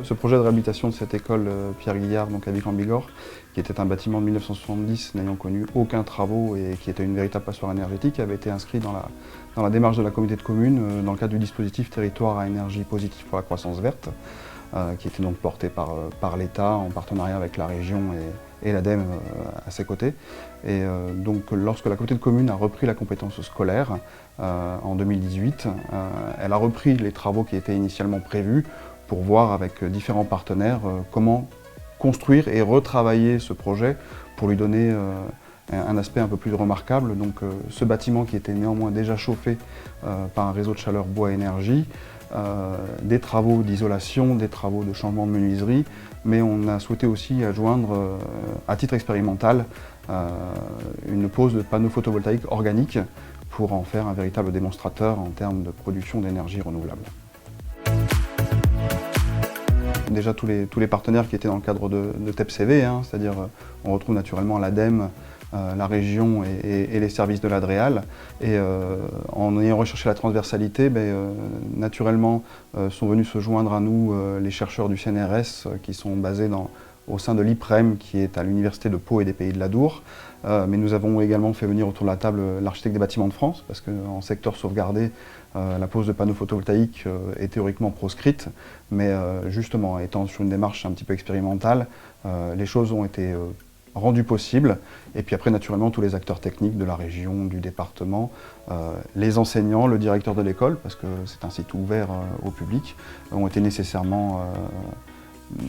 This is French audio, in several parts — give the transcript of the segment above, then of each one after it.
ce projet de réhabilitation de cette école Pierre Guillard, donc à Vic-en-Bigorre, qui était un bâtiment de 1970 n'ayant connu aucun travaux et qui était une véritable passoire énergétique, avait été inscrit dans la démarche de la communauté de communes dans le cadre du dispositif territoire à énergie positive pour la croissance verte, qui était donc porté par l'État en partenariat avec la région et l'ADEME à ses côtés. Et donc lorsque la communauté de communes a repris la compétence scolaire en 2018, elle a repris les travaux qui étaient initialement prévus pour voir avec différents partenaires comment construire et retravailler ce projet pour lui donner un aspect un peu plus remarquable. Donc ce bâtiment qui était néanmoins déjà chauffé par un réseau de chaleur bois énergie, des travaux d'isolation, des travaux de changement de menuiserie, mais on a souhaité aussi adjoindre à titre expérimental une pose de panneaux photovoltaïques organiques pour en faire un véritable démonstrateur en termes de production d'énergie renouvelable. Déjà tous les partenaires qui étaient dans le cadre de TEPCV, c'est-à-dire on retrouve naturellement l'ADEME, la région et les services de l'Adréal. Et en ayant recherché la transversalité, naturellement sont venus se joindre à nous les chercheurs du CNRS qui sont basés au sein de l'IPREM qui est à l'Université de Pau et des Pays de l'Adour. Mais nous avons également fait venir autour de la table l'architecte des bâtiments de France parce qu'en secteur sauvegardé, la pose de panneaux photovoltaïques est théoriquement proscrite, mais justement, étant sur une démarche un petit peu expérimentale, les choses ont été rendues possibles. Et puis après, naturellement, tous les acteurs techniques de la région, du département, les enseignants, le directeur de l'école, parce que c'est un site ouvert au public, ont été nécessairement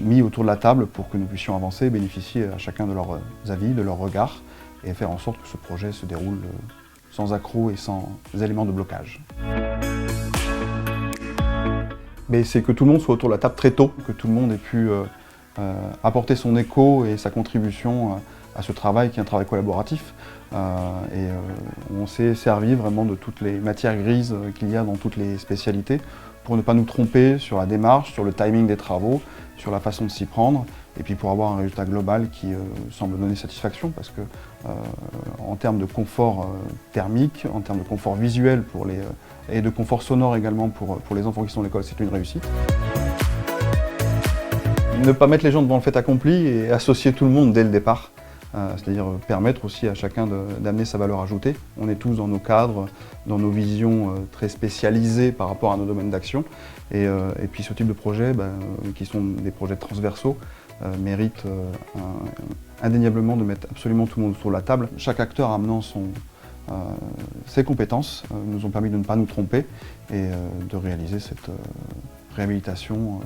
mis autour de la table pour que nous puissions avancer et bénéficier à chacun de leurs avis, de leurs regards, et faire en sorte que ce projet se déroule sans accroc et sans éléments de blocage. Mais c'est que tout le monde soit autour de la table très tôt, que tout le monde ait pu apporter son écho et sa contribution à ce travail qui est un travail collaboratif. On s'est servi vraiment de toutes les matières grises qu'il y a dans toutes les spécialités pour ne pas nous tromper sur la démarche, sur le timing des travaux, sur la façon de s'y prendre, et puis pour avoir un résultat global qui semble donner satisfaction, parce que en termes de confort thermique, en termes de confort visuel et de confort sonore également pour les enfants qui sont à l'école, c'est une réussite. Ne pas mettre les gens devant le fait accompli et associer tout le monde dès le départ, c'est-à-dire permettre aussi à chacun d'amener sa valeur ajoutée. On est tous dans nos cadres, dans nos visions très spécialisées par rapport à nos domaines d'action. Et puis ce type de projets, qui sont des projets transversaux, méritent indéniablement de mettre absolument tout le monde autour de la table. Chaque acteur amenant ses compétences nous ont permis de ne pas nous tromper et de réaliser cette réhabilitation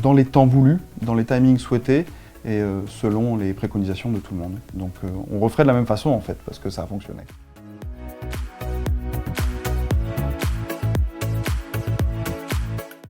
dans les temps voulus, dans les timings souhaités et selon les préconisations de tout le monde. Donc on referait de la même façon en fait, parce que ça a fonctionné.